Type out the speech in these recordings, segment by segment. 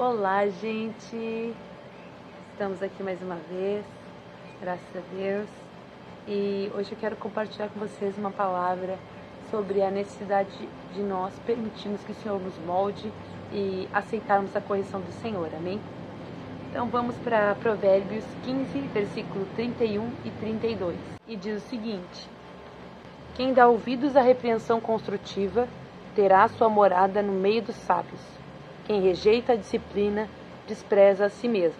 Olá, gente! Estamos aqui mais uma vez, graças a Deus. E hoje eu quero compartilhar com vocês uma palavra sobre a necessidade de nós permitirmos que o Senhor nos molde e aceitarmos a correção do Senhor, amém? Então vamos para Provérbios 15, versículo 31 e 32. E diz o seguinte: quem dá ouvidos à repreensão construtiva terá sua morada no meio dos sábios. Quem rejeita a disciplina despreza a si mesmo,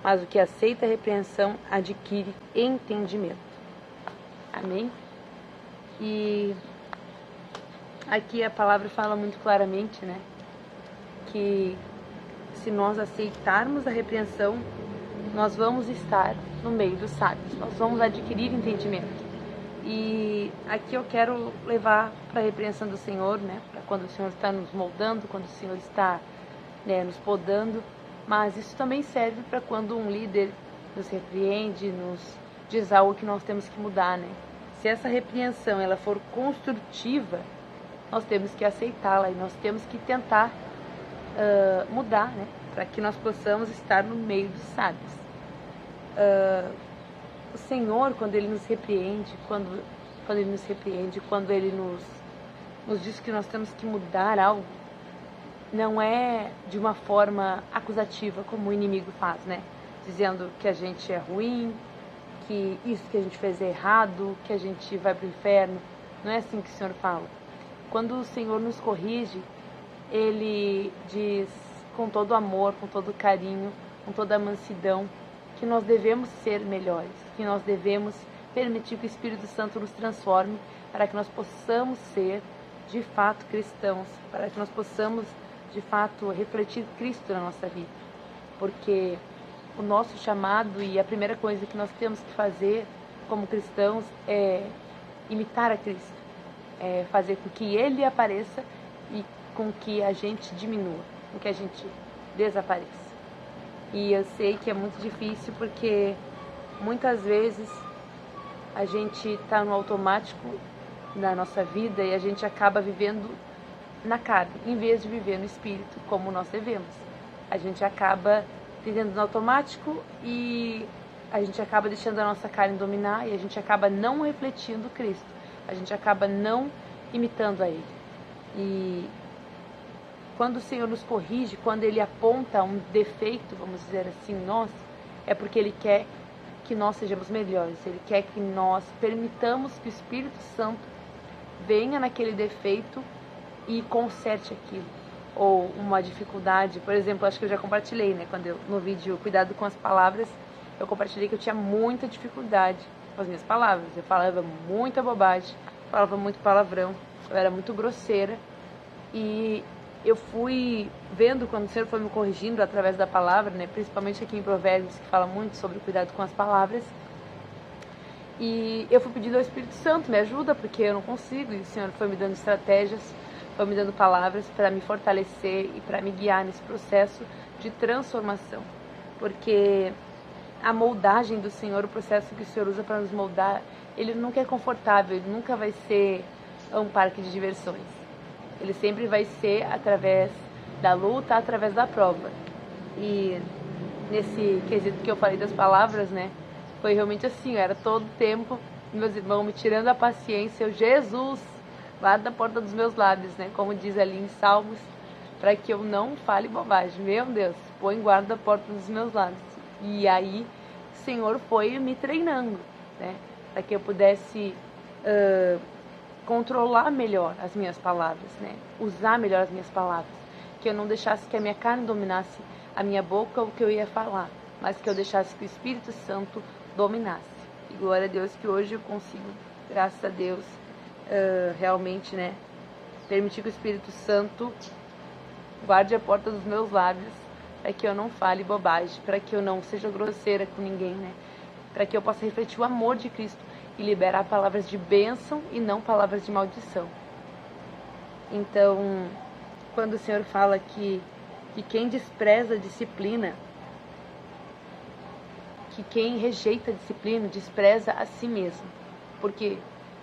mas o que aceita a repreensão adquire entendimento. Amém? E aqui a palavra fala muito claramente, né? Que se nós aceitarmos a repreensão, nós vamos estar no meio dos sábios, nós vamos adquirir entendimento. E aqui eu quero levar para a repreensão do Senhor, né? Para quando o Senhor está nos moldando, quando o Senhor está, né, nos podando. Mas isso também serve para quando um líder nos repreende, nos diz algo que nós temos que mudar, né? Se essa repreensão ela for construtiva, nós temos que aceitá-la e nós temos que tentar mudar, né? Para que nós possamos estar no meio dos sábios. O Senhor, quando Ele nos repreende, quando Ele nos diz que nós temos que mudar algo, não é de uma forma acusativa, como o inimigo faz, né? Dizendo que a gente é ruim, que isso que a gente fez é errado, que a gente vai para o inferno. Não é assim que o Senhor fala. Quando o Senhor nos corrige, Ele diz com todo amor, com todo carinho, com toda a mansidão, que nós devemos ser melhores, que nós devemos permitir que o Espírito Santo nos transforme para que nós possamos ser de fato cristãos, para que nós possamos de fato refletir Cristo na nossa vida. Porque o nosso chamado e a primeira coisa que nós temos que fazer como cristãos é imitar a Cristo, é fazer com que Ele apareça e com que a gente diminua, com que a gente desapareça. E eu sei que é muito difícil porque muitas vezes a gente está no automático na nossa vida e a gente acaba vivendo na carne, em vez de viver no espírito como nós devemos. A gente acaba vivendo no automático e a gente acaba deixando a nossa carne dominar e a gente acaba não refletindo Cristo. A gente acaba não imitando a Ele. E quando o Senhor nos corrige, quando Ele aponta um defeito, vamos dizer assim, nosso, é porque Ele quer que nós sejamos melhores. Ele quer que nós permitamos que o Espírito Santo venha naquele defeito e conserte aquilo. Ou uma dificuldade, por exemplo, acho que eu já compartilhei, né? Quando no vídeo Cuidado com as Palavras, eu compartilhei que eu tinha muita dificuldade com as minhas palavras. Eu falava muita bobagem, falava muito palavrão, eu era muito grosseira. E eu fui vendo quando o Senhor foi me corrigindo através da palavra, né? Principalmente aqui em Provérbios, que fala muito sobre o cuidado com as palavras. E eu fui pedindo ao Espírito Santo, me ajuda, porque eu não consigo. E o Senhor foi me dando estratégias, foi me dando palavras para me fortalecer e para me guiar nesse processo de transformação. Porque a moldagem do Senhor, o processo que o Senhor usa para nos moldar, ele nunca é confortável, ele nunca vai ser um parque de diversões. Ele sempre vai ser através da luta, através da prova. E nesse quesito que eu falei das palavras, né? Foi realmente assim, era todo tempo, meus irmãos me tirando a paciência, eu, Jesus, guarda a porta dos meus lábios, né? Como diz ali em Salmos, para que eu não fale bobagem. Meu Deus, põe guarda a porta dos meus lábios. E aí, o Senhor foi me treinando, né? Para que eu pudesse controlar melhor as minhas palavras, né? Usar melhor as minhas palavras. Que eu não deixasse que a minha carne dominasse a minha boca, o que eu ia falar, mas que eu deixasse que o Espírito Santo dominasse. E glória a Deus que hoje eu consigo, graças a Deus, realmente, né, permitir que o Espírito Santo guarde a porta dos meus lábios, para que eu não fale bobagem, para que eu não seja grosseira com ninguém, né, para que eu possa refletir o amor de Cristo e liberar palavras de bênção e não palavras de maldição. Então, quando o Senhor fala que quem despreza a disciplina, que quem rejeita a disciplina despreza a si mesmo. Porque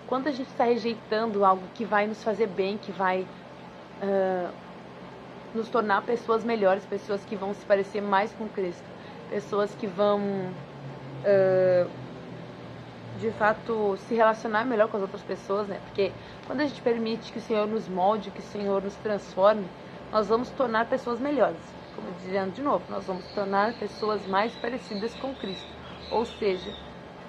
quando a gente está rejeitando algo que vai nos fazer bem, que vai nos tornar pessoas melhores, pessoas que vão se parecer mais com Cristo, pessoas que vão, de fato, se relacionar melhor com as outras pessoas, né? Porque quando a gente permite que o Senhor nos molde, que o Senhor nos transforme, nós vamos tornar pessoas melhores. Como dizendo de novo, nós vamos tornar pessoas mais parecidas com Cristo. Ou seja,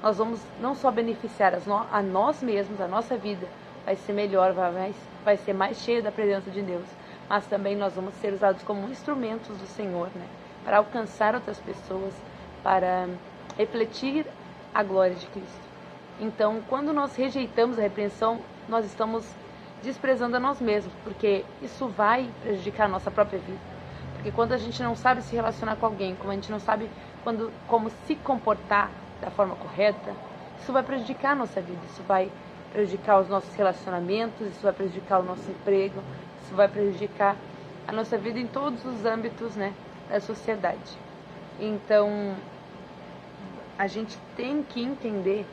nós vamos não só beneficiar a nós mesmos, a nossa vida vai ser melhor, vai ser mais cheia da presença de Deus, mas também nós vamos ser usados como instrumentos do Senhor, né? Para alcançar outras pessoas, para refletir a glória de Cristo. Então, quando nós rejeitamos a repreensão, nós estamos desprezando a nós mesmos, porque isso vai prejudicar a nossa própria vida. Porque quando a gente não sabe se relacionar com alguém, como a gente não sabe como se comportar da forma correta, isso vai prejudicar a nossa vida, isso vai prejudicar os nossos relacionamentos, isso vai prejudicar o nosso emprego, isso vai prejudicar a nossa vida em todos os âmbitos, né, da sociedade. Então, a gente tem que entender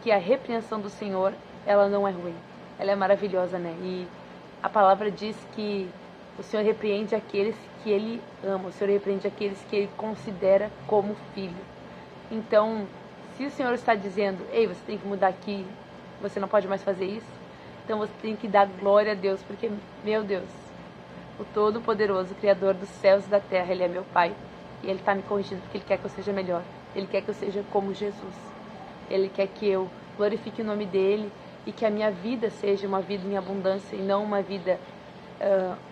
que a repreensão do Senhor, ela não é ruim, ela é maravilhosa, né? E a palavra diz que o Senhor repreende aqueles que Ele ama, o Senhor repreende aqueles que Ele considera como filho. Então, se o Senhor está dizendo, ei, você tem que mudar aqui, você não pode mais fazer isso, então você tem que dar glória a Deus, porque, meu Deus, o Todo-Poderoso, Criador dos céus e da terra, Ele é meu Pai, e Ele está me corrigindo porque Ele quer que eu seja melhor, Ele quer que eu seja como Jesus. Ele quer que eu glorifique o nome dEle e que a minha vida seja uma vida em abundância e não uma vida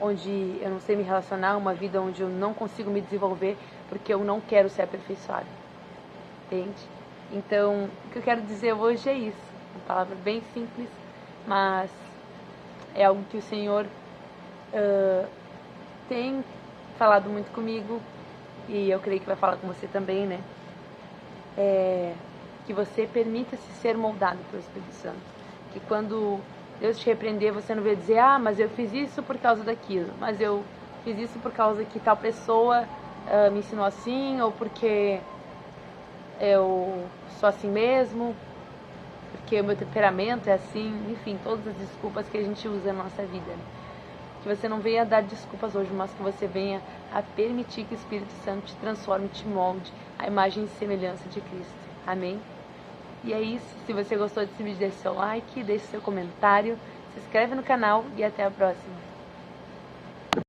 onde eu não sei me relacionar, uma vida onde eu não consigo me desenvolver porque eu não quero ser aperfeiçoado. Entende? Então, o que eu quero dizer hoje é isso. Uma palavra bem simples, mas é algo que o Senhor tem falado muito comigo e eu creio que vai falar com você também, né? Que você permita-se ser moldado pelo Espírito Santo. Que quando Deus te repreender, você não vai dizer, mas eu fiz isso por causa daquilo, mas eu fiz isso por causa que tal pessoa me ensinou assim, ou porque eu sou assim mesmo, porque o meu temperamento é assim, enfim, todas as desculpas que a gente usa na nossa vida. Que você não venha dar desculpas hoje, mas que você venha a permitir que o Espírito Santo te transforme, te molde a imagem e semelhança de Cristo. Amém? E é isso. Se você gostou desse vídeo, deixe seu like, deixe seu comentário, se inscreve no canal e até a próxima.